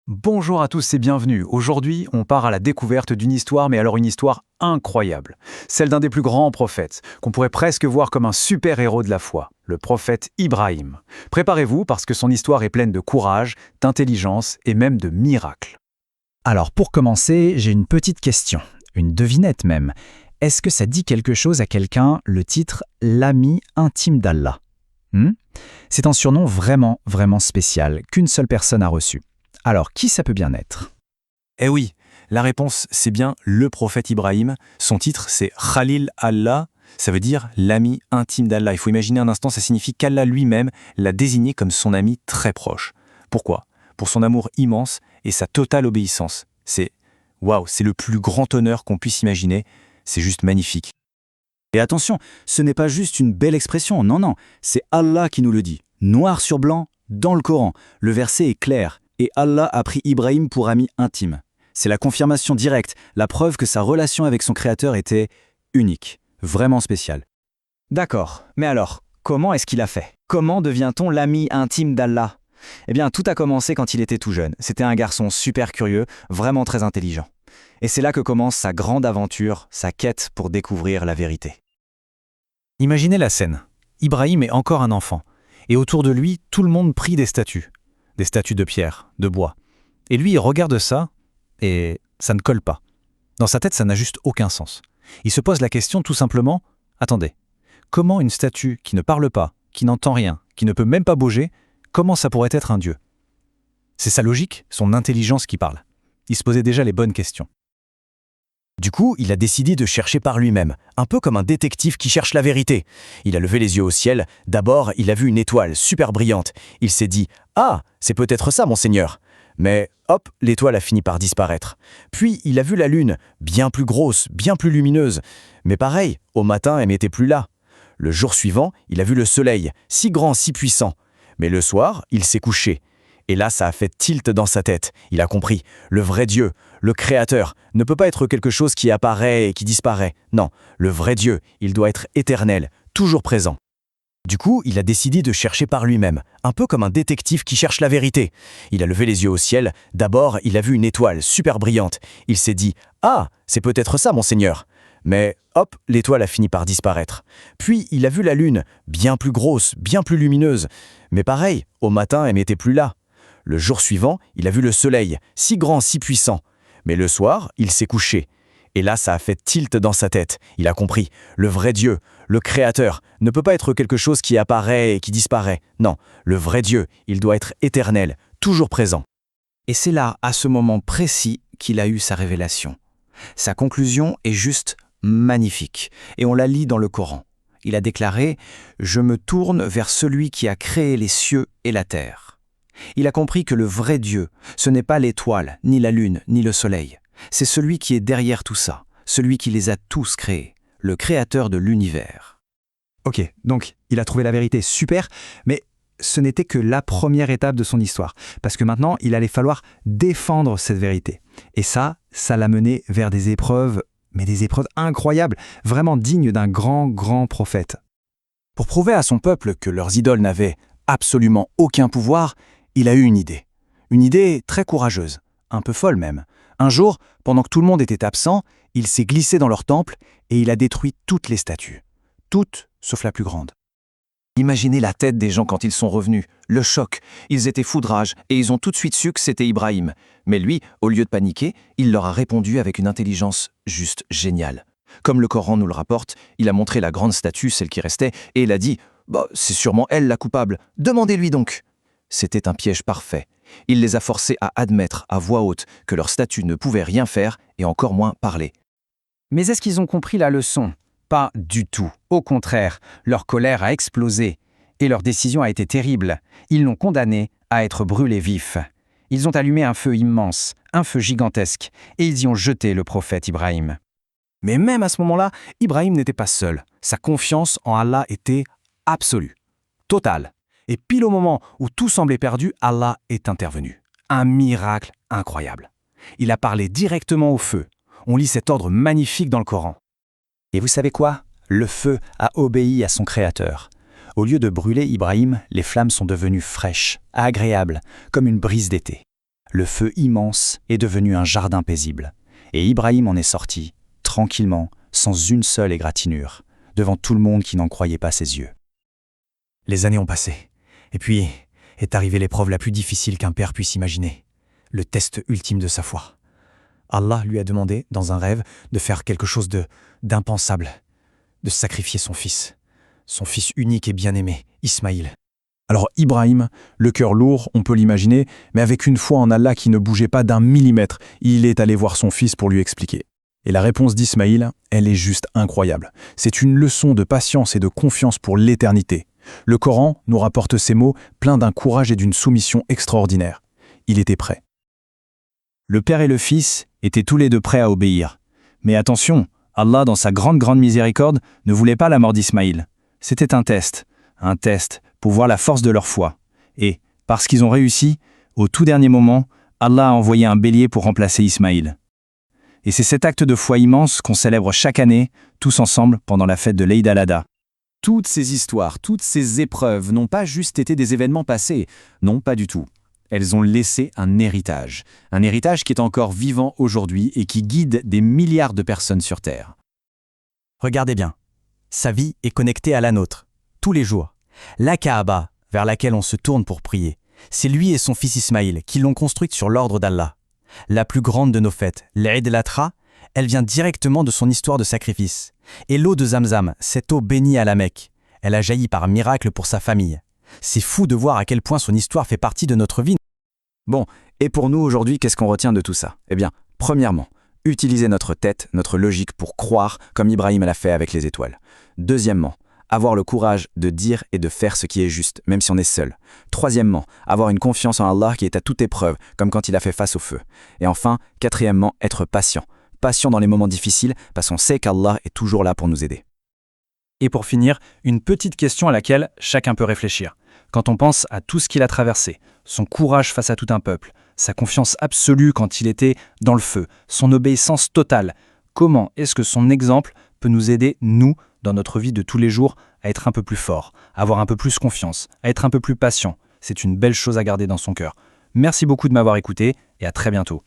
Bonjour à tous et bienvenue. Aujourd'hui, on part à la découverte d'une histoire, mais alors une histoire incroyable. Celle d'un des plus grands prophètes, qu'on pourrait presque voir comme un super-héros de la foi, le prophète Ibrahim. Préparez-vous parce que son histoire est pleine de courage, d'intelligence et même de miracles. Alors pour commencer, j'ai une petite question, une devinette même. Est-ce que ça dit quelque chose à quelqu'un, le titre « L'ami intime d'Allah » C'est un surnom vraiment, vraiment spécial qu'une seule personne a reçu. Alors qui ça peut bien être? Eh oui, la réponse c'est bien le prophète Ibrahim. Son titre c'est Khalil Allah, ça veut dire l'ami intime d'Allah. Il faut imaginer un instant, ça signifie qu'Allah lui-même l'a désigné comme son ami très proche. Pourquoi? Pour son amour immense et sa totale obéissance. Waouh, c'est le plus grand honneur qu'on puisse imaginer, c'est juste magnifique. Et attention, ce n'est pas juste une belle expression, non, c'est Allah qui nous le dit, noir sur blanc, dans le Coran. Le verset est clair. Et Allah a pris Ibrahim pour ami intime. C'est la confirmation directe, la preuve que sa relation avec son Créateur était unique, vraiment spéciale. D'accord, mais alors, comment est-ce qu'il a fait? Comment devient-on l'ami intime d'Allah? Eh bien, tout a commencé quand il était tout jeune. C'était un garçon super curieux, vraiment très intelligent. Et c'est là que commence sa grande aventure, sa quête pour découvrir la vérité. Imaginez la scène. Ibrahim est encore un enfant. Et autour de lui, tout le monde prie des statues de pierre, de bois. Et lui, il regarde ça, et ça ne colle pas. Dans sa tête, ça n'a juste aucun sens. Il se pose la question tout simplement, attendez, comment une statue qui ne parle pas, qui n'entend rien, qui ne peut même pas bouger, comment ça pourrait être un dieu? C'est sa logique, son intelligence qui parle. Il se posait déjà les bonnes questions. Du coup, il a décidé de chercher par lui-même, un peu comme un détective qui cherche la vérité. Il a levé les yeux au ciel. D'abord, il a vu une étoile super brillante. Il s'est dit « Ah, c'est peut-être ça, mon Seigneur !» Mais hop, l'étoile a fini par disparaître. Puis, il a vu la lune, bien plus grosse, bien plus lumineuse. Mais pareil, au matin, elle n'était plus là. Le jour suivant, il a vu le soleil, si grand, si puissant. Mais le soir, il s'est couché. Et là, ça a fait tilt dans sa tête. Il a compris, le vrai Dieu, le Créateur, ne peut pas être quelque chose qui apparaît et qui disparaît. Non, le vrai Dieu, il doit être éternel, toujours présent. Du coup, il a décidé de chercher par lui-même, un peu comme un détective qui cherche la vérité. Il a levé les yeux au ciel. D'abord, il a vu une étoile super brillante. Il s'est dit « Ah, c'est peut-être ça, mon Seigneur !» Mais hop, l'étoile a fini par disparaître. Puis, il a vu la lune, bien plus grosse, bien plus lumineuse. Mais pareil, au matin, elle n'était plus là. Le jour suivant, il a vu le soleil, si grand, si puissant. Mais le soir, il s'est couché. Et là, ça a fait tilt dans sa tête. Il a compris, le vrai Dieu, le Créateur, ne peut pas être quelque chose qui apparaît et qui disparaît. Non, le vrai Dieu, il doit être éternel, toujours présent. Et c'est là, à ce moment précis, qu'il a eu sa révélation. Sa conclusion est juste magnifique, et on la lit dans le Coran. Il a déclaré « Je me tourne vers celui qui a créé les cieux et la terre ». Il a compris que le vrai Dieu, ce n'est pas l'étoile, ni la lune, ni le soleil. C'est celui qui est derrière tout ça, celui qui les a tous créés, le créateur de l'univers. Ok, donc il a trouvé la vérité, super, mais ce n'était que la première étape de son histoire, parce que maintenant, il allait falloir défendre cette vérité. Et ça l'a mené vers des épreuves, mais des épreuves incroyables, vraiment dignes d'un grand, grand prophète. Pour prouver à son peuple que leurs idoles n'avaient absolument aucun pouvoir, il a eu une idée très courageuse, un peu folle même. Un jour, pendant que tout le monde était absent, il s'est glissé dans leur temple et il a détruit toutes les statues. Toutes, sauf la plus grande. Imaginez la tête des gens quand ils sont revenus, le choc. Ils étaient fous de rage et ils ont tout de suite su que c'était Ibrahim. Mais lui, au lieu de paniquer, il leur a répondu avec une intelligence juste géniale. Comme le Coran nous le rapporte, il a montré la grande statue, celle qui restait, et il a dit « c'est sûrement elle la coupable, demandez-lui donc !» C'était un piège parfait. Il les a forcés à admettre à voix haute que leur statue ne pouvait rien faire et encore moins parler. Mais est-ce qu'ils ont compris la leçon? Pas du tout. Au contraire, leur colère a explosé et leur décision a été terrible. Ils l'ont condamné à être brûlé vif. Ils ont allumé un feu immense, un feu gigantesque, et ils y ont jeté le prophète Ibrahim. Mais même à ce moment-là, Ibrahim n'était pas seul. Sa confiance en Allah était absolue, totale. Et pile au moment où tout semblait perdu, Allah est intervenu. Un miracle incroyable. Il a parlé directement au feu. On lit cet ordre magnifique dans le Coran. Et vous savez quoi? Le feu a obéi à son Créateur. Au lieu de brûler Ibrahim, les flammes sont devenues fraîches, agréables, comme une brise d'été. le feu immense est devenu un jardin paisible. Et Ibrahim en est sorti, tranquillement, sans une seule égratignure, devant tout le monde qui n'en croyait pas ses yeux. Les années ont passé. Et puis est arrivée l'épreuve la plus difficile qu'un père puisse imaginer. Le test ultime de sa foi. Allah lui a demandé, dans un rêve, de faire quelque chose d'impensable, de sacrifier son fils unique et bien-aimé, Ismaïl. Alors Ibrahim, le cœur lourd, on peut l'imaginer, mais avec une foi en Allah qui ne bougeait pas d'un millimètre, il est allé voir son fils pour lui expliquer. Et la réponse d'Ismaïl, elle est juste incroyable. C'est une leçon de patience et de confiance pour l'éternité. Le Coran nous rapporte ces mots pleins d'un courage et d'une soumission extraordinaire. Il était prêt. Le père et le fils étaient tous les deux prêts à obéir. Mais attention, Allah, dans sa grande miséricorde, ne voulait pas la mort d'Ismaïl. C'était un test pour voir la force de leur foi. Et, parce qu'ils ont réussi, au tout dernier moment, Allah a envoyé un bélier pour remplacer Ismaïl. Et c'est cet acte de foi immense qu'on célèbre chaque année, tous ensemble, pendant la fête de l'Eid al-Adha. Toutes ces histoires, toutes ces épreuves n'ont pas juste été des événements passés, non pas du tout. Elles ont laissé un héritage qui est encore vivant aujourd'hui et qui guide des milliards de personnes sur Terre. Regardez bien, sa vie est connectée à la nôtre, tous les jours. La Kaaba, vers laquelle on se tourne pour prier, c'est lui et son fils Ismaïl qui l'ont construite sur l'ordre d'Allah. La plus grande de nos fêtes, l'Eid al-Adha, elle vient directement de son histoire de sacrifice. Et l'eau de Zamzam, cette eau bénie à la Mecque, elle a jailli par miracle pour sa famille. C'est fou de voir à quel point son histoire fait partie de notre vie. Bon, et pour nous aujourd'hui, qu'est-ce qu'on retient de tout ça? Eh bien, premièrement, utiliser notre tête, notre logique pour croire comme Ibrahim l'a fait avec les étoiles. Deuxièmement, avoir le courage de dire et de faire ce qui est juste, même si on est seul. Troisièmement, avoir une confiance en Allah qui est à toute épreuve, comme quand il a fait face au feu. Et enfin, quatrièmement, être patient. Patient dans les moments difficiles, parce qu'on sait qu'Allah est toujours là pour nous aider. Et pour finir, une petite question à laquelle chacun peut réfléchir. Quand on pense à tout ce qu'il a traversé, son courage face à tout un peuple, sa confiance absolue quand il était dans le feu, son obéissance totale, comment est-ce que son exemple peut nous aider, nous, dans notre vie de tous les jours, à être un peu plus forts, à avoir un peu plus confiance, à être un peu plus patient? C'est une belle chose à garder dans son cœur. Merci beaucoup de m'avoir écouté et à très bientôt.